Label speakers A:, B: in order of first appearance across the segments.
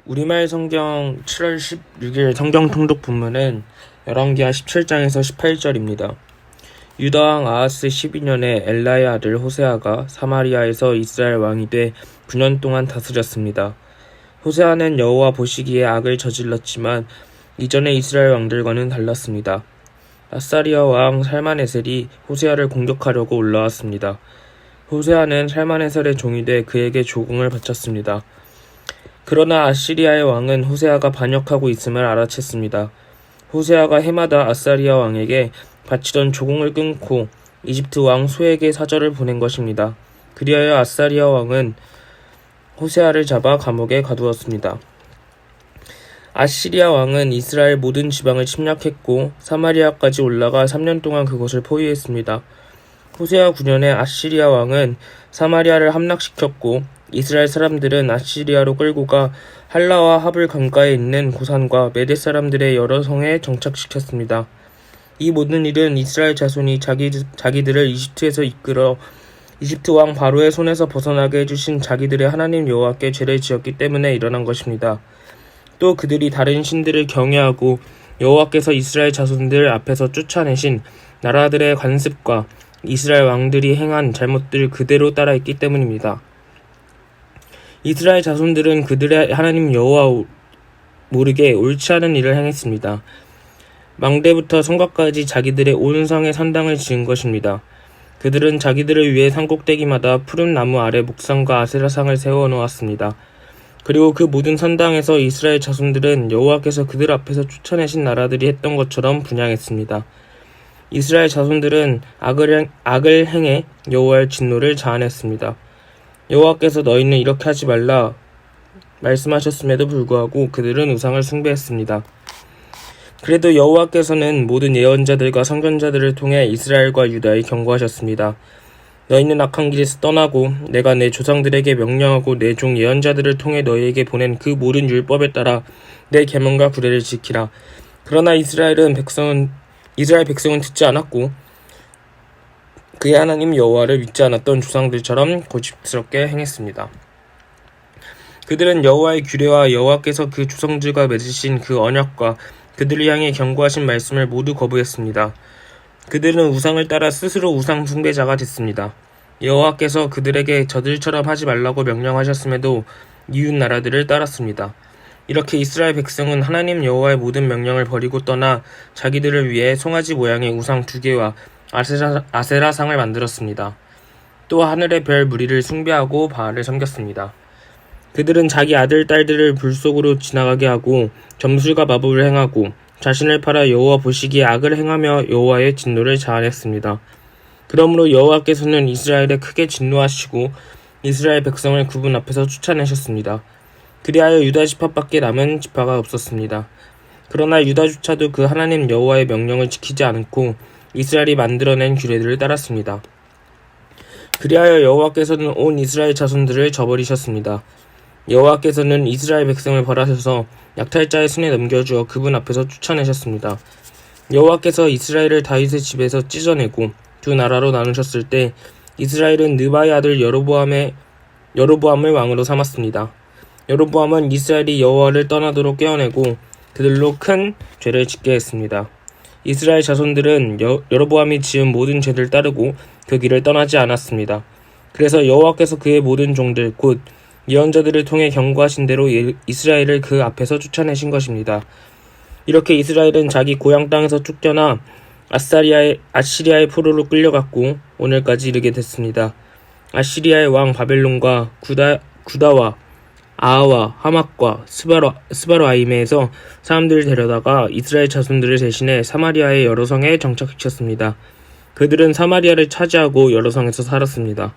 A: 우리말 성경 7월 16일 성경 통독 본문은 열왕기하 17장에서 18절입니다. 유다왕 아하스 12년에 엘라의 아들 호세아가 사마리아에서 이스라엘 왕이 돼 9년 동안 다스렸습니다. 호세아는 여호와 보시기에 악을 저질렀지만 이전의 이스라엘 왕들과는 달랐습니다. 아사리아 왕 살만에셀이 호세아를 공격하려고 올라왔습니다. 호세아는 살만에셀의 종이 돼 그에게 조공을 바쳤습니다. 그러나 아시리아의 왕은 호세아가 반역하고 있음을 알아챘습니다. 호세아가 해마다 아사리아 왕에게 바치던 조공을 끊고 이집트 왕 소에게 사절을 보낸 것입니다. 그리하여 아사리아 왕은 호세아를 잡아 감옥에 가두었습니다. 아시리아 왕은 이스라엘 모든 지방을 침략했고 사마리아까지 올라가 3년 동안 그곳을 포위했습니다. 호세아 9년에 아시리아 왕은 사마리아를 함락시켰고 이스라엘 사람들은 아시리아로 끌고 가 할라와 하불 강가에 있는 고산과 메대 사람들의 여러 성에 정착시켰습니다. 이 모든 일은 이스라엘 자손이 자기들을 이집트에서 이끌어 이집트 왕 바로의 손에서 벗어나게 해주신 자기들의 하나님 여호와께 죄를 지었기 때문에 일어난 것입니다. 또 그들이 다른 신들을 경외하고 여호와께서 이스라엘 자손들 앞에서 쫓아내신 나라들의 관습과 이스라엘 왕들이 행한 잘못들을 그대로 따라했기 때문입니다. 이스라엘 자손들은 그들의 하나님 여호와 모르게 옳지 않은 일을 행했습니다. 망대부터 성곽까지 자기들의 온 성에 산당을 지은 것입니다. 그들은 자기들을 위해 산꼭대기마다 푸른 나무 아래 목상과 아세라상을 세워 놓았습니다. 그리고 그 모든 산당에서 이스라엘 자손들은 여호와께서 그들 앞에서 쫓아내신 나라들이 했던 것처럼 분향했습니다. 이스라엘 자손들은 악을 행해 여호와의 진노를 자아냈습니다. 여호와께서 너희는 이렇게 하지 말라 말씀하셨음에도 불구하고 그들은 우상을 숭배했습니다. 그래도 여호와께서는 모든 예언자들과 선견자들을 통해 이스라엘과 유다에 경고하셨습니다. 너희는 악한 길에서 떠나고 내가 내 조상들에게 명령하고 내 종 예언자들을 통해 너희에게 보낸 그 모든 율법에 따라 내 계명과 규례를 지키라. 그러나 이스라엘 백성은 듣지 않았고 그의 하나님 여호와를 믿지 않았던 조상들처럼 고집스럽게 행했습니다. 그들은 여호와의 규례와 여호와께서 그 조상들과 맺으신 그 언약과 그들을 향해 경고하신 말씀을 모두 거부했습니다. 그들은 우상을 따라 스스로 우상 숭배자가 됐습니다. 여호와께서 그들에게 저들처럼 하지 말라고 명령하셨음에도 이웃 나라들을 따랐습니다. 이렇게 이스라엘 백성은 하나님 여호와의 모든 명령을 버리고 떠나 자기들을 위해 송아지 모양의 우상 2개와 아세라상을 만들었습니다. 또 하늘의 별 무리를 숭배하고 바알을 섬겼습니다. 그들은 자기 아들, 딸들을 불 속으로 지나가게 하고 점술과 마법을 행하고 자신을 팔아 여호와 보시기에 악을 행하며 여호와의 진노를 자아냈습니다. 그러므로 여호와께서는 이스라엘에 크게 진노하시고 이스라엘 백성을 그분 앞에서 쫓아내셨습니다. 그리하여 유다 지파밖에 남은 지파가 없었습니다. 그러나 유다조차도 그 하나님 여호와의 명령을 지키지 않고 이스라엘이 만들어낸 규례들을 따랐습니다. 그리하여 여호와께서는 온 이스라엘 자손들을 저버리셨습니다. 여호와께서는 이스라엘 백성을 벌하셔서 약탈자의 손에 넘겨주어 그분 앞에서 쫓아내셨습니다. 여호와께서 이스라엘을 다윗의 집에서 찢어내고 두 나라로 나누셨을 때 이스라엘은 느바의 아들 여로보암을 왕으로 삼았습니다. 여로보암은 이스라엘이 여호와를 떠나도록 깨어내고 그들로 큰 죄를 짓게 했습니다. 이스라엘 자손들은 여로보암이 지은 모든 죄를 따르고 그 길을 떠나지 않았습니다. 그래서 여호와께서 그의 모든 종들 곧 예언자들을 통해 경고하신 대로 이스라엘을 그 앞에서 쫓아내신 것입니다. 이렇게 이스라엘은 자기 고향 땅에서 쫓겨나 아시리아의 포로로 끌려갔고 오늘까지 이르게 됐습니다. 아시리아의 왕 바벨론과 구다와 아하와 하맛과 스바로아임에서 사람들을 데려다가 이스라엘 자손들을 대신해 사마리아의 여러 성에 정착시켰습니다. 그들은 사마리아를 차지하고 여러 성에서 살았습니다.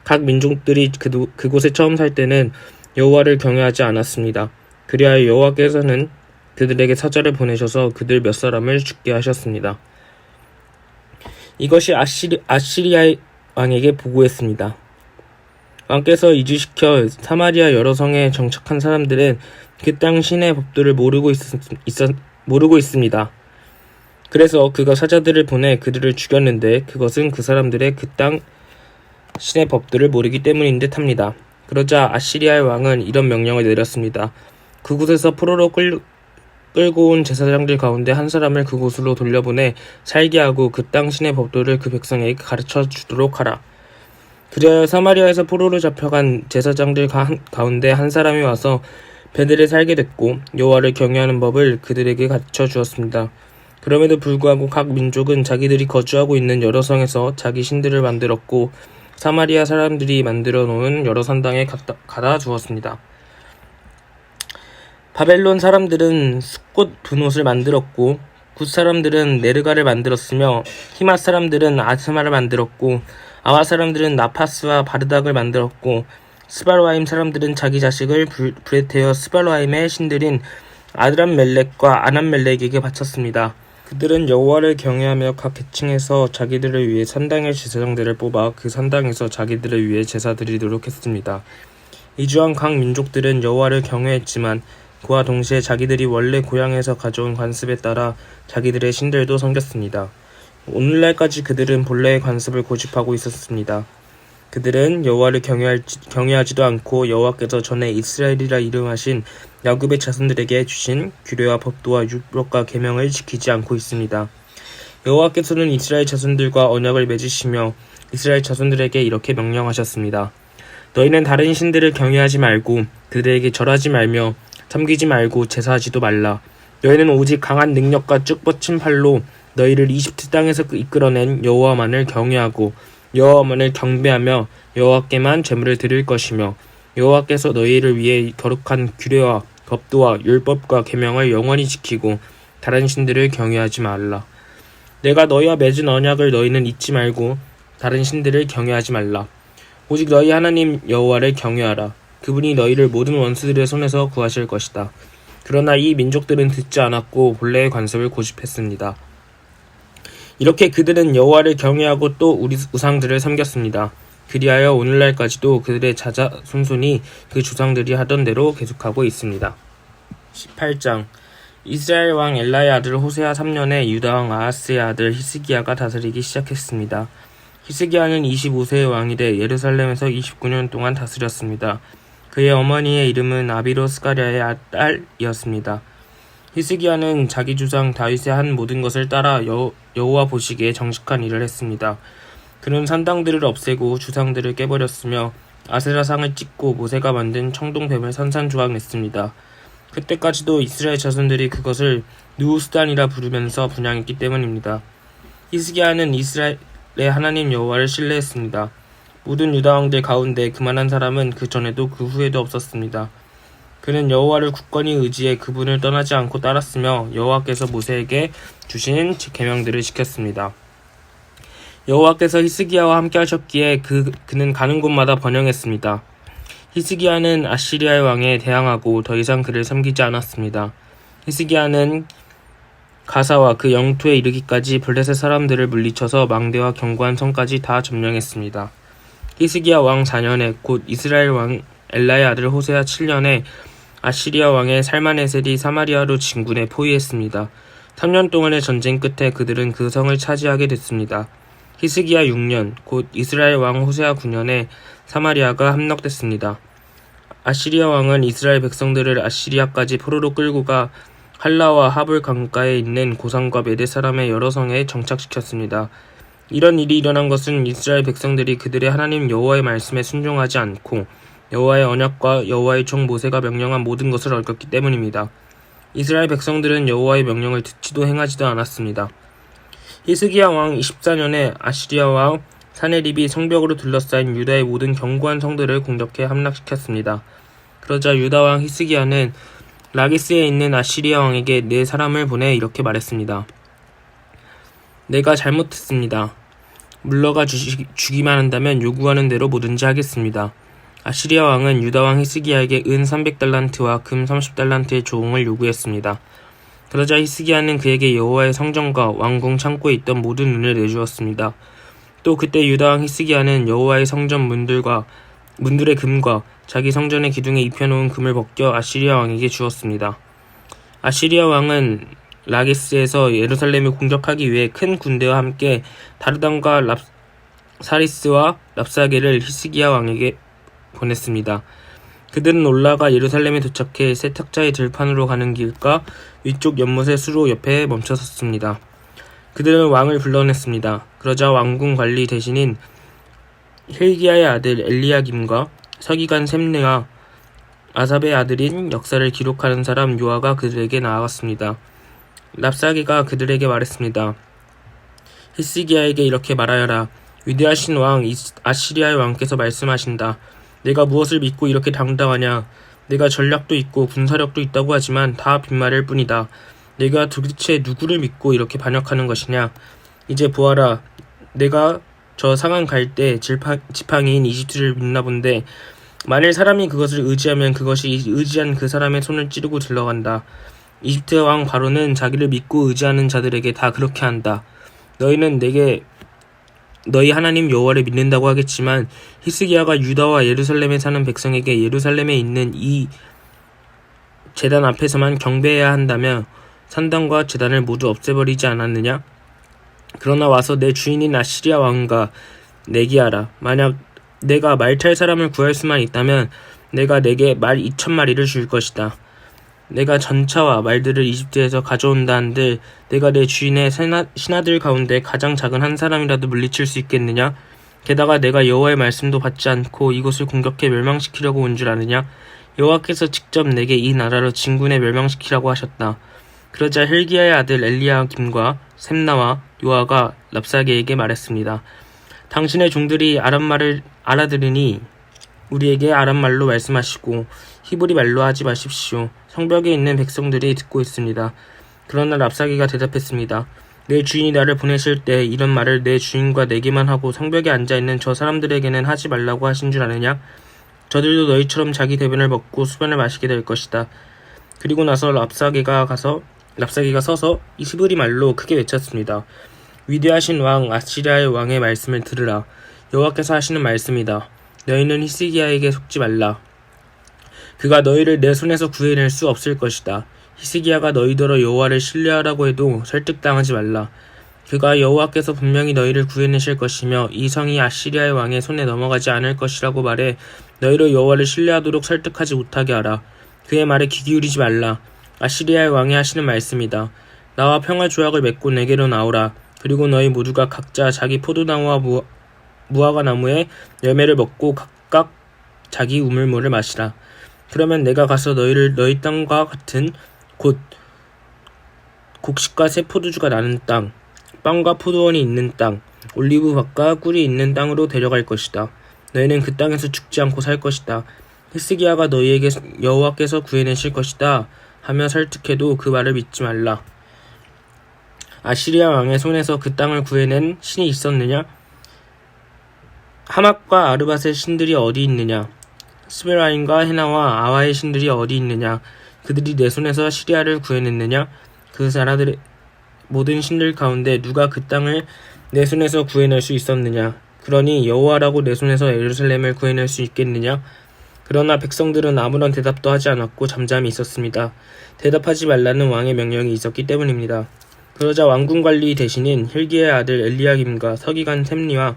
A: 각 민족들이 그곳에 처음 살 때는 여호와를 경외하지 않았습니다. 그리하여 여호와께서는 그들에게 사절을 보내셔서 그들 몇 사람을 죽게 하셨습니다. 이것이 아시리아 왕에게 보고했습니다. 왕께서 이주시켜 사마리아 여러 성에 정착한 사람들은 그 땅 신의 법도를 모르고 있습니다. 그래서 그가 사자들을 보내 그들을 죽였는데 그것은 그 사람들의 그 땅 신의 법도를 모르기 때문인 듯합니다. 그러자 아시리아의 왕은 이런 명령을 내렸습니다. 그곳에서 포로로 끌고 온 제사장들 가운데 한 사람을 그곳으로 돌려보내 살게 하고 그 땅 신의 법도를 그 백성에게 가르쳐 주도록 하라. 그리하여 사마리아에서 포로로 잡혀간 제사장들 가운데 한 사람이 와서 베델에 살게 됐고 여호와를 경외하는 법을 그들에게 가르쳐 주었습니다. 그럼에도 불구하고 각 민족은 자기들이 거주하고 있는 여러 성에서 자기 신들을 만들었고 사마리아 사람들이 만들어 놓은 여러 산당에 가다 두었습니다. 바벨론 사람들은 숫꽃 분옷을 만들었고 굿 사람들은 네르가를 만들었으며 히맛 사람들은 아스마를 만들었고 아와 사람들은 나파스와 바르닥을 만들었고 스발와임 사람들은 자기 자식을 브레테어 스발와임의 신들인 아드람멜렉과 아남멜렉에게 바쳤습니다. 그들은 여호와를 경외하며 각 계층에서 자기들을 위해 산당의 제사장들을 뽑아 그 산당에서 자기들을 위해 제사 드리도록 했습니다. 이주한 각 민족들은 여호와를 경외했지만 그와 동시에 자기들이 원래 고향에서 가져온 관습에 따라 자기들의 신들도 섬겼습니다. 오늘날까지 그들은 본래의 관습을 고집하고 있었습니다. 그들은 여호와를 경외하지도 않고 여호와께서 전에 이스라엘이라 이름하신 야곱의 자손들에게 주신 규례와 법도와 율법과 계명을 지키지 않고 있습니다. 여호와께서는 이스라엘 자손들과 언약을 맺으시며 이스라엘 자손들에게 이렇게 명령하셨습니다. 너희는 다른 신들을 경외하지 말고 그들에게 절하지 말며 섬기지 말고 제사하지도 말라. 너희는 오직 강한 능력과 쭉 뻗친 팔로 너희를 이집트 땅에서 이끌어낸 여호와만을 경외하고 여호와만을 경배하며 여호와께만 제물을 드릴 것이며 여호와께서 너희를 위해 거룩한 규례와 법도와 율법과 계명을 영원히 지키고 다른 신들을 경외하지 말라. 내가 너희와 맺은 언약을 너희는 잊지 말고 다른 신들을 경외하지 말라. 오직 너희 하나님 여호와를 경외하라. 그분이 너희를 모든 원수들의 손에서 구하실 것이다. 그러나 이 민족들은 듣지 않았고 본래의 관습을 고집했습니다. 이렇게 그들은 여호와를 경외하고 또 우리 우상들을 섬겼습니다. 그리하여 오늘날까지도 그들의 자손이 그 조상들이 하던 대로 계속하고 있습니다. 18장 이스라엘 왕 엘라의 아들 호세아 3년에 유다 왕 아하스의 아들 히스기야가 다스리기 시작했습니다. 히스기야는 25세의 왕이 돼 예루살렘에서 29년 동안 다스렸습니다. 그의 어머니의 이름은 아비로 스가랴의 딸이었습니다. 히스기야는 자기 조상 다윗의 한 모든 것을 따라 여호와 보시기에 정직한 일을 했습니다. 그는 산당들을 없애고 주상들을 깨버렸으며 아세라상을 찢고 모세가 만든 청동뱀을 산산조각냈습니다. 그때까지도 이스라엘 자손들이 그것을 느우스단이라 부르면서 분향했기 때문입니다. 히스기야는 이스라엘의 하나님 여호와를 신뢰했습니다. 모든 유다 왕들 가운데 그만한 사람은 그 전에도 그 후에도 없었습니다. 그는 여호와를 굳건히 의지해 그분을 떠나지 않고 따랐으며 여호와께서 모세에게 주신 계명들을 지켰습니다. 여호와께서 히스기야와 함께 하셨기에 그는 가는 곳마다 번영했습니다. 히스기야는 아시리아의 왕에 대항하고 더 이상 그를 섬기지 않았습니다. 히스기야는 가사와 그 영토에 이르기까지 블레셋 사람들을 물리쳐서 망대와 견고한 성까지 다 점령했습니다. 히스기야 왕 4년에 곧 이스라엘 왕 엘라의 아들 호세아 7년에 아시리아 왕의 살마네셀이 사마리아로 진군해 포위했습니다. 3년 동안의 전쟁 끝에 그들은 그 성을 차지하게 됐습니다. 히스기야 6년, 곧 이스라엘 왕 호세아 9년에 사마리아가 함락됐습니다. 아시리아 왕은 이스라엘 백성들을 아시리아까지 포로로 끌고 가 할라와 하불 강가에 있는 고산과 메대 사람의 여러 성에 정착시켰습니다. 이런 일이 일어난 것은 이스라엘 백성들이 그들의 하나님 여호와의 말씀에 순종하지 않고 여호와의 언약과 여호와의 종 모세가 명령한 모든 것을 어겼기 때문입니다. 이스라엘 백성들은 여호와의 명령을 듣지도 행하지도 않았습니다. 히스기야 왕 24년에 아시리아 왕 사네립이 성벽으로 둘러싸인 유다의 모든 견고한 성들을 공격해 함락시켰습니다. 그러자 유다 왕 히스기야는 라기스에 있는 아시리아 왕에게 네 사람을 보내 이렇게 말했습니다. 내가 잘못했습니다. 물러가 주기만 한다면 요구하는 대로 뭐든지 하겠습니다. 아시리아 왕은 유다 왕 히스기야에게 은 300달란트와 금 30달란트의 조공을 요구했습니다. 그러자 히스기야는 그에게 여호와의 성전과 왕궁 창고에 있던 모든 은을 내주었습니다. 또 그때 유다 왕 히스기야는 여호와의 성전 문들의 금과 자기 성전의 기둥에 입혀놓은 금을 벗겨 아시리아 왕에게 주었습니다. 아시리아 왕은 라게스에서 예루살렘을 공격하기 위해 큰 군대와 함께 다르단과 사리스와 랍사게를 히스기야 왕에게 보냈습니다. 그들은 올라가 예루살렘에 도착해 세탁자의 들판으로 가는 길가 위쪽 연못의 수로 옆에 멈춰섰습니다. 그들은 왕을 불러냈습니다. 그러자 왕궁 관리 대신인 힐기야의 아들 엘리야김과 서기관 셈느와 아삽의 아들인 역사를 기록하는 사람 요아가 그들에게 나아갔습니다. 랍사게가 그들에게 말했습니다. 히스기야에게 이렇게 말하여라. 위대하신 왕 아시리아의 왕께서 말씀하신다. 내가 무엇을 믿고 이렇게 당당하냐. 내가 전략도 있고 군사력도 있다고 하지만 다 빈말일 뿐이다. 내가 도대체 누구를 믿고 이렇게 반역하는 것이냐. 이제 보아라. 내가 저 상한 갈 때 지팡이인 이집트를 믿나 본데 만일 사람이 그것을 의지하면 그것이 의지한 그 사람의 손을 찌르고 들러간다. 이집트 왕 바로는 자기를 믿고 의지하는 자들에게 다 그렇게 한다. 너희는 내게 너희 하나님 여호와를 믿는다고 하겠지만 히스기야가 유다와 예루살렘에 사는 백성에게 예루살렘에 있는 이 제단 앞에서만 경배해야 한다며 산당과 제단을 모두 없애버리지 않았느냐? 그러나 와서 내 주인인 아시리아 왕과 내기하라. 만약 내가 말 탈 사람을 구할 수만 있다면 내가 내게 말 2,000마리를 줄 것이다. 내가 전차와 말들을 이집트에서 가져온다 한들 내가 내 주인의 신하들 가운데 가장 작은 한 사람이라도 물리칠 수 있겠느냐? 게다가 내가 여호와의 말씀도 받지 않고 이곳을 공격해 멸망시키려고 온 줄 아느냐? 여호와께서 직접 내게 이 나라로 진군해 멸망시키라고 하셨다. 그러자 힐기야의 아들 엘리야김과 셈나와 요아가 랍사게에게 말했습니다. 당신의 종들이 아람말을 알아들으니 우리에게 아람말로 말씀하시고 히브리 말로 하지 마십시오. 성벽에 있는 백성들이 듣고 있습니다. 그러나 랍사게가 대답했습니다. 내 주인이 나를 보내실 때 이런 말을 내 주인과 내게만 하고 성벽에 앉아있는 저 사람들에게는 하지 말라고 하신 줄 아느냐? 저들도 너희처럼 자기 대변을 먹고 수변을 마시게 될 것이다. 그리고 나서 랍사게가 서서 이 히브리 말로 크게 외쳤습니다. 위대하신 왕 아시리아의 왕의 말씀을 들으라. 여호와께서 하시는 말씀이다. 너희는 히스기야에게 속지 말라. 그가 너희를 내 손에서 구해낼 수 없을 것이다. 히스기야가 너희더러 여호와를 신뢰하라고 해도 설득당하지 말라. 그가 여호와께서 분명히 너희를 구해내실 것이며 이 성이 아시리아의 왕의 손에 넘어가지 않을 것이라고 말해 너희를 여호와를 신뢰하도록 설득하지 못하게 하라. 그의 말에 귀 기울이지 말라. 아시리아의 왕이 하시는 말씀이다. 나와 평화 조약을 맺고 내게로 나오라. 그리고 너희 모두가 각자 자기 포도나무와 무화과 나무의 열매를 먹고 각각 자기 우물물을 마시라. 그러면 내가 가서 너희를 너희 땅과 같은 곧 곡식과 새 포도주가 나는 땅, 빵과 포도원이 있는 땅, 올리브밭과 꿀이 있는 땅으로 데려갈 것이다. 너희는 그 땅에서 죽지 않고 살 것이다. 히스기야가 너희에게 여호와께서 구해내실 것이다 하며 설득해도 그 말을 믿지 말라. 아시리아 왕의 손에서 그 땅을 구해낸 신이 있었느냐? 하맛과 아르밧의 신들이 어디 있느냐? 스베라임과 헤나와 아와의 신들이 어디 있느냐? 그들이 내 손에서 시리아를 구해냈느냐? 그 나라들의 모든 신들 가운데 누가 그 땅을 내 손에서 구해낼 수 있었느냐? 그러니 여호와라고 내 손에서 예루살렘을 구해낼 수 있겠느냐? 그러나 백성들은 아무런 대답도 하지 않았고 잠잠히 있었습니다. 대답하지 말라는 왕의 명령이 있었기 때문입니다. 그러자 왕궁 관리 대신인 힐기야의 아들 엘리야김과 서기관 셈니와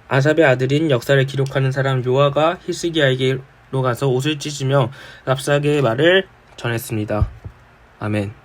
A: 아삽의 아들인 역사를 기록하는 사람 요아가 히스기야에게로 가서 옷을 찢으며 랍사게의 말을 전했습니다. 아멘.